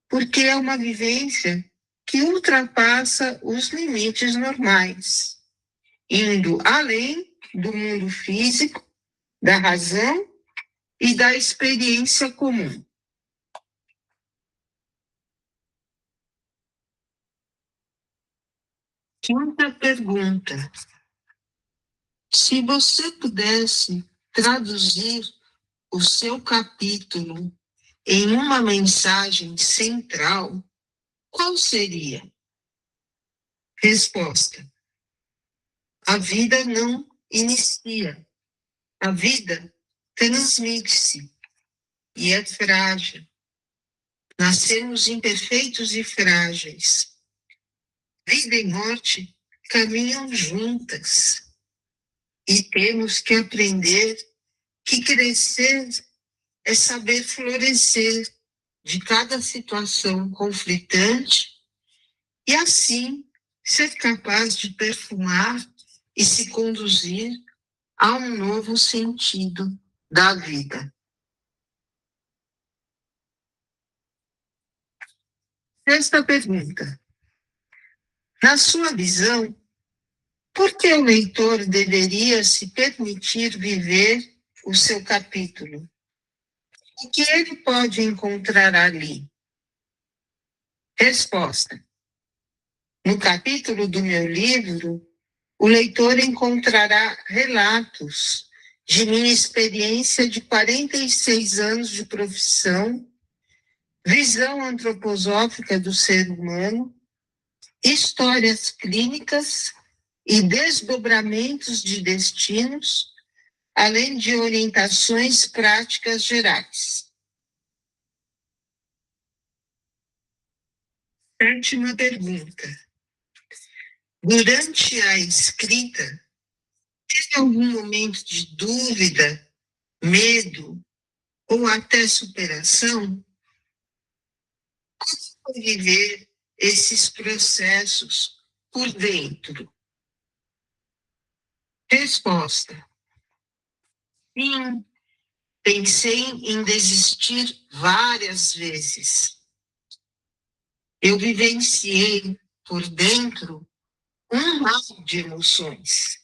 porque é uma vivência que ultrapassa os limites normais, indo além do mundo físico, da razão e da experiência comum. Quinta pergunta: se você pudesse traduzir o seu capítulo em uma mensagem central, qual seria? Resposta: a vida não inicia, a vida transmite-se e é frágil. Nascemos imperfeitos e frágeis. Vida e morte caminham juntas e temos que aprender que crescer é saber florescer de cada situação conflitante e assim ser capaz de perfumar e se conduzir a um novo sentido da vida. Sexta pergunta: na sua visão, por que o leitor deveria se permitir viver o seu capítulo? O que ele pode encontrar ali? Resposta: no capítulo do meu livro, o leitor encontrará relatos de minha experiência de 46 anos de profissão, visão antroposófica do ser humano, histórias clínicas e desdobramentos de destinos, além de orientações práticas gerais. Sétima pergunta: durante a escrita, teve algum momento de dúvida, medo ou até superação? Como foi viver esses processos por dentro? Resposta: sim, pensei em desistir várias vezes. Eu vivenciei por dentro um mar de emoções.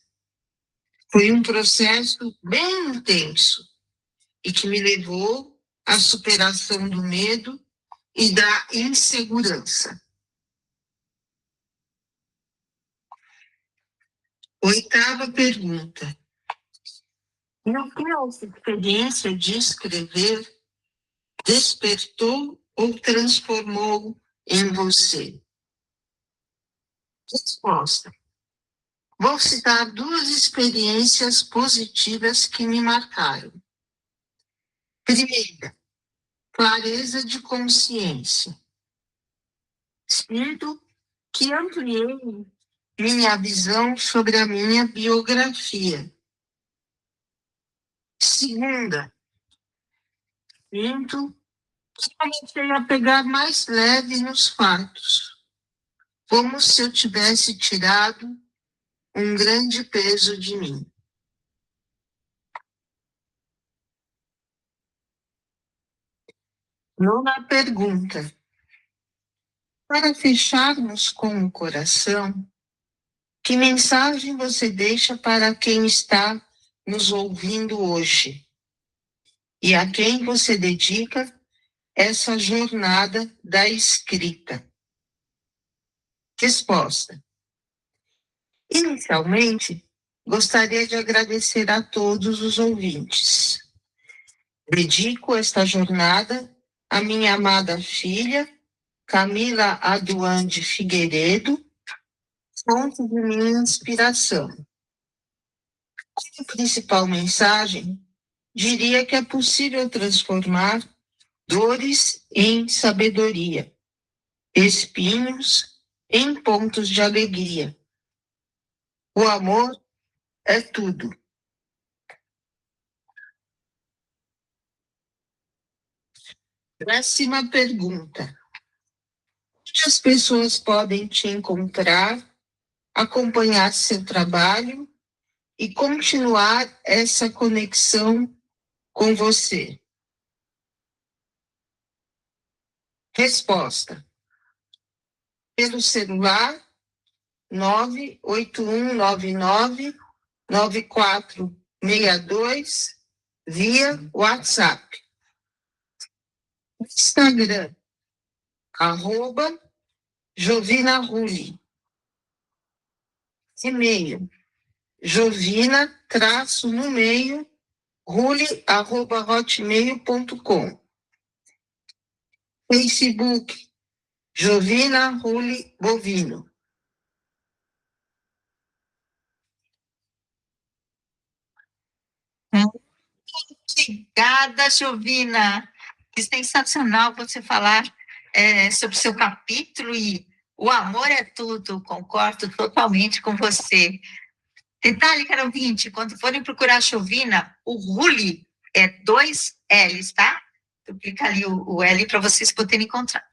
Foi um processo bem intenso e que me levou à superação do medo e da insegurança. Oitava pergunta: no que a experiência de escrever despertou ou transformou em você? Resposta: vou citar duas experiências positivas que me marcaram. Primeira, clareza de consciência. Sinto que ampliei minha visão sobre a minha biografia. Segunda, sinto que comecei a pegar mais leve nos fatos, como se eu tivesse tirado um grande peso de mim. Nona pergunta: para fecharmos com o coração, que mensagem você deixa para quem está nos ouvindo hoje? E a quem você dedica essa jornada da escrita? Resposta: inicialmente, gostaria de agradecer a todos os ouvintes. Dedico esta jornada à minha amada filha, Camila Aduande Figueiredo, fonte de minha inspiração. A principal mensagem, diria que é possível transformar dores em sabedoria, espinhos em pontos de alegria. O amor é tudo. Próxima pergunta. Onde as pessoas podem te encontrar, acompanhar seu trabalho e continuar essa conexão com você? Resposta. Pelo celular 981999462 via WhatsApp. Instagram, @JovinaRulli. E-mail, jovina-rulli@hotmail.com. Facebook, Jovina Rulli Bovino. Obrigada, Jovina. Que sensacional você falar sobre o seu capítulo e o amor é tudo. Concordo totalmente com você. Detalhe, caro ouvinte, quando forem procurar a Jovina, o Rulli é 2 L's, tá? Eu clico ali o L para vocês poderem encontrar.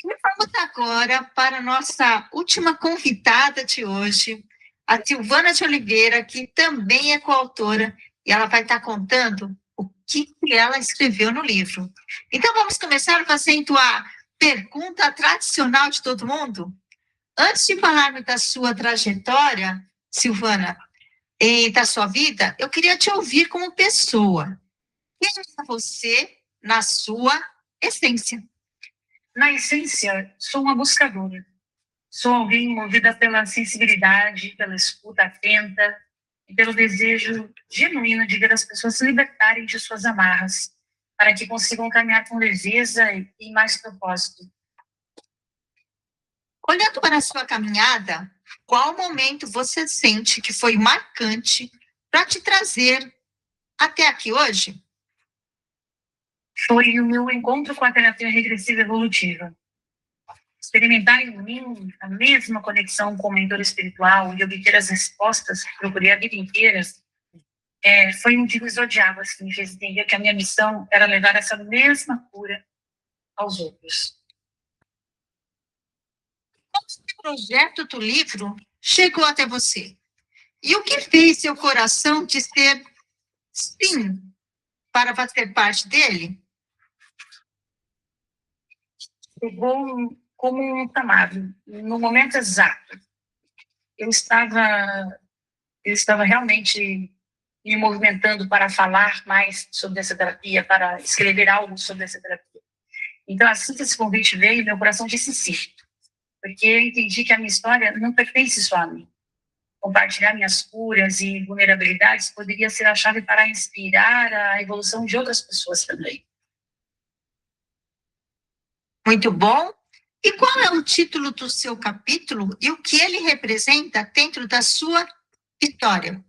E vamos agora para a nossa última convidada de hoje, a Silvana de Oliveira, que também é coautora, e ela vai estar contando o que ela escreveu no livro. Então, vamos começar fazendo a pergunta tradicional de todo mundo? Antes de falarmos da sua trajetória, Silvana, e da sua vida, eu queria te ouvir como pessoa. Quem é você na sua essência? Na essência, sou uma buscadora. Sou alguém movida pela sensibilidade, pela escuta atenta e pelo desejo genuíno de ver as pessoas se libertarem de suas amarras, para que consigam caminhar com leveza e mais propósito. Olhando para a sua caminhada, qual momento você sente que foi marcante para te trazer até aqui hoje? Foi o meu encontro com a terapia regressiva evolutiva. Experimentar em mim a mesma conexão com o mentor espiritual e obter as respostas que procurei a vida inteira foi um divisor de águas que me fez entender que a minha missão era levar essa mesma cura aos outros. Como o projeto do livro chegou até você? E o que fez seu coração dizer sim para fazer parte dele? Chegou como um chamado, no momento exato. Eu estava realmente me movimentando para falar mais sobre essa terapia, para escrever algo sobre essa terapia. Então, assim que esse convite veio, meu coração disse sim, porque eu entendi que a minha história não pertence só a mim. Compartilhar minhas curas e vulnerabilidades poderia ser a chave para inspirar a evolução de outras pessoas também. Muito bom. E qual é o título do seu capítulo e o que ele representa dentro da sua história?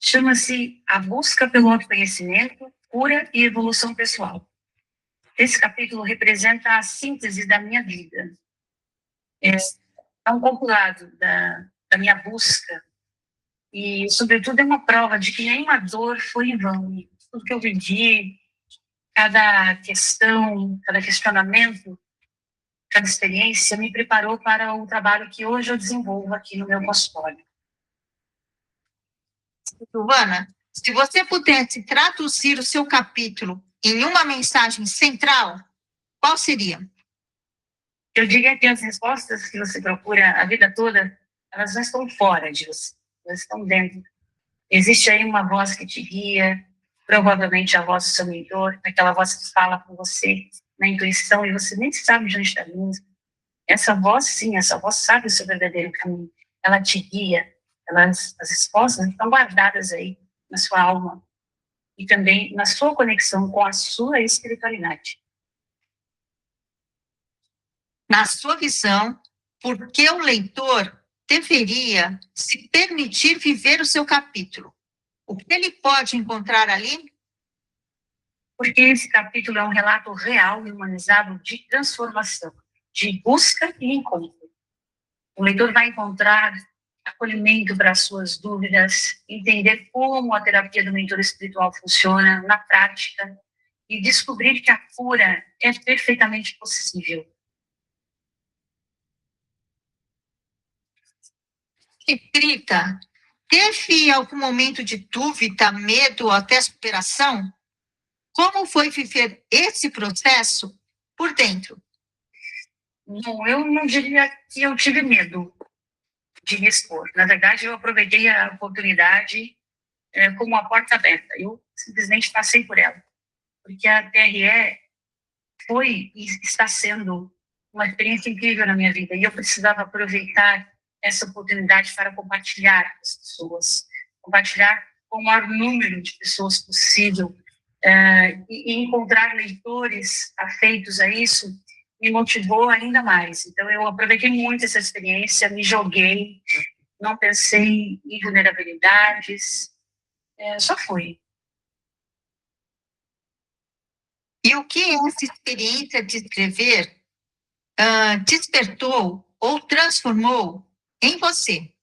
Chama-se A Busca pelo Autoconhecimento, Cura e Evolução Pessoal. Esse capítulo representa a síntese da minha vida. É um compilado da minha busca e, sobretudo, é uma prova de que nenhuma dor foi em vão. Tudo que eu vivi, cada questão, cada questionamento, cada experiência me preparou para o trabalho que hoje eu desenvolvo aqui no meu consultório. Silvana, se você pudesse traduzir o seu capítulo em uma mensagem central, qual seria? Eu diria que as respostas que você procura a vida toda, elas não estão fora de você, elas estão dentro. Existe aí uma voz que te guia, provavelmente a voz do seu mentor, aquela voz que fala com você na intuição e você nem sabe de onde está vindo. Essa voz, sim, essa voz sabe o seu verdadeiro caminho. Ela te guia. As respostas estão guardadas aí na sua alma e também na sua conexão com a sua espiritualidade. Na sua visão, por que o leitor deveria se permitir viver o seu capítulo? O que ele pode encontrar ali? Porque esse capítulo é um relato real e humanizado de transformação, de busca e encontro. O leitor vai encontrar acolhimento para as suas dúvidas, entender como a terapia do mentor espiritual funciona na prática e descobrir que a cura é perfeitamente possível. Escrita, teve algum momento de dúvida, medo ou até superação? Como foi viver esse processo por dentro? Não, eu não diria que eu tive medo de me expor. Na verdade, eu aproveitei a oportunidade como uma porta aberta. Eu simplesmente passei por ela. Porque a TRE foi e está sendo uma experiência incrível na minha vida. E eu precisava aproveitar essa oportunidade para compartilhar com as pessoas, compartilhar com o maior número de pessoas possível, e encontrar leitores afeitos a isso me motivou ainda mais. Então, eu aproveitei muito essa experiência, me joguei, não pensei em vulnerabilidades, só fui. E o que essa experiência de escrever despertou ou transformou em você?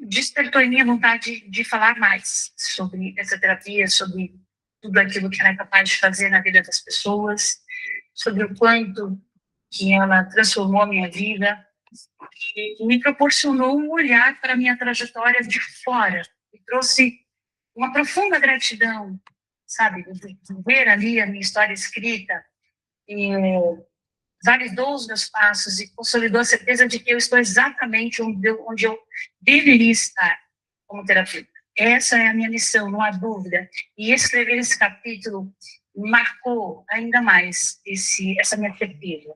Despertou em mim a vontade de falar mais sobre essa terapia, sobre tudo aquilo que ela é capaz de fazer na vida das pessoas, sobre o quanto que ela transformou a minha vida e me proporcionou um olhar para a minha trajetória de fora, me trouxe uma profunda gratidão, sabe, de ver ali a minha história escrita e validou os meus passos e consolidou a certeza de que eu estou exatamente onde eu deveria estar como terapeuta. Essa é a minha missão, não há dúvida. E escrever esse capítulo marcou ainda mais essa minha certeza.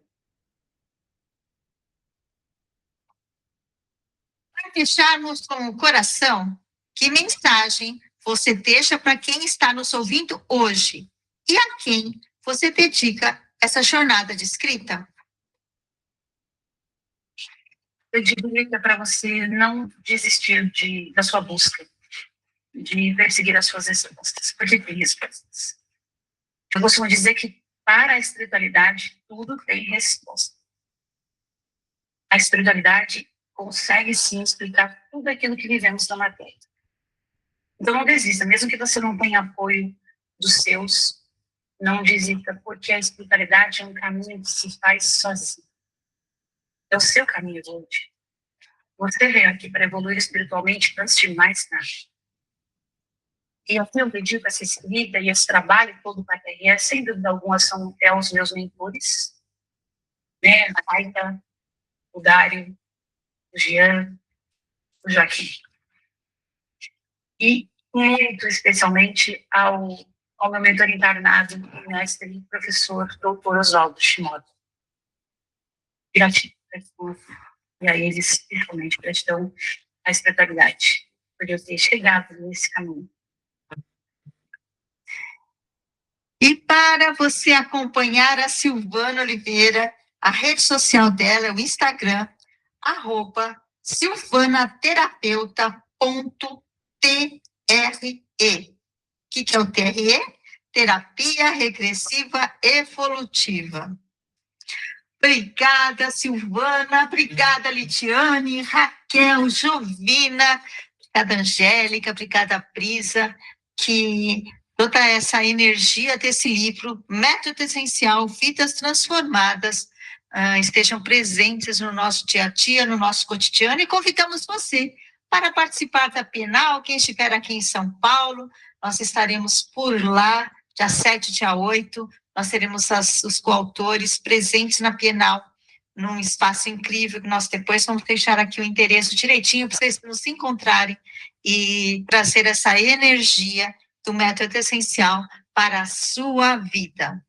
Para fecharmos com o coração, que mensagem você deixa para quem está nos ouvindo hoje? E a quem você dedica essa jornada de escrita? Eu diria para você não desistir da sua busca, de perseguir as suas respostas, porque tem respostas. Eu costumo dizer que para a espiritualidade tudo tem resposta. A espiritualidade consegue sim explicar tudo aquilo que vivemos na matéria. Então não desista, mesmo que você não tenha apoio dos seus, não desista, porque a espiritualidade é um caminho que se faz sozinho. É o seu caminho hoje. Você veio aqui para evoluir espiritualmente antes de mais nada. E eu tenho pedido essa escrita e esse trabalho todo para a TRE, sem dúvida alguma, são os meus mentores, né? A Aida, o Dário, o Jean, o Joaquim. E muito especialmente ao meu mentor encarnado, o mestre e professor doutor Oswaldo Shimoda. Gratidão. E a eles, principalmente, gratidão à espiritualidade, por eu ter chegado nesse caminho. E para você acompanhar a Silvana Oliveira, a rede social dela é o Instagram, @silvanaterapeuta.tre. O que é o TRE? Terapia Regressiva Evolutiva. Obrigada, Silvana. Obrigada, Lidiane, Raquel, Jovina. Obrigada, Angélica. Obrigada, Brisa, que toda essa energia desse livro, Método Essencial, Vidas Transformadas, estejam presentes no nosso dia a dia, no nosso cotidiano, e convidamos você para participar da Bienal. Quem estiver aqui em São Paulo, nós estaremos por lá, dia 7, dia 8, nós teremos os coautores presentes na Bienal, num espaço incrível, que nós depois vamos deixar aqui o endereço direitinho para vocês nos encontrarem e trazer essa energia do método essencial para a sua vida.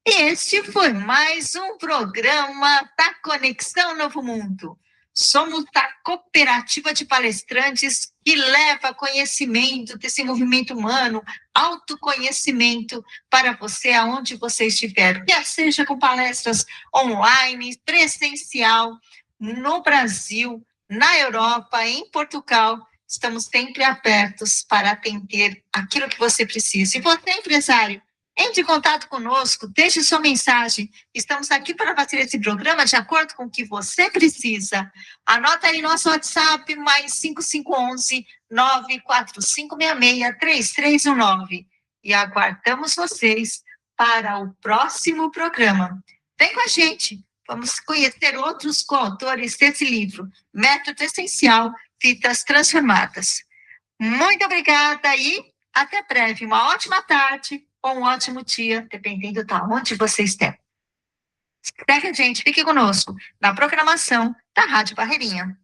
Este foi mais um programa da Conexão Novo Mundo. Somos a cooperativa de palestrantes que leva conhecimento, desenvolvimento humano, autoconhecimento para você aonde você estiver, quer seja com palestras online, presencial, no Brasil, na Europa, em Portugal. Estamos sempre abertos para atender aquilo que você precisa. E você, empresário, entre em contato conosco, deixe sua mensagem. Estamos aqui para fazer esse programa de acordo com o que você precisa. Anota aí nosso WhatsApp, mais 5511-94566-3319. E aguardamos vocês para o próximo programa. Vem com a gente. Vamos conhecer outros coautores desse livro, Método Essencial, Vidas Transformadas. Muito obrigada e até breve. Uma ótima tarde ou um ótimo dia, dependendo de onde você estiver. Segue a gente, fique conosco na programação da Rádio Barreirinha.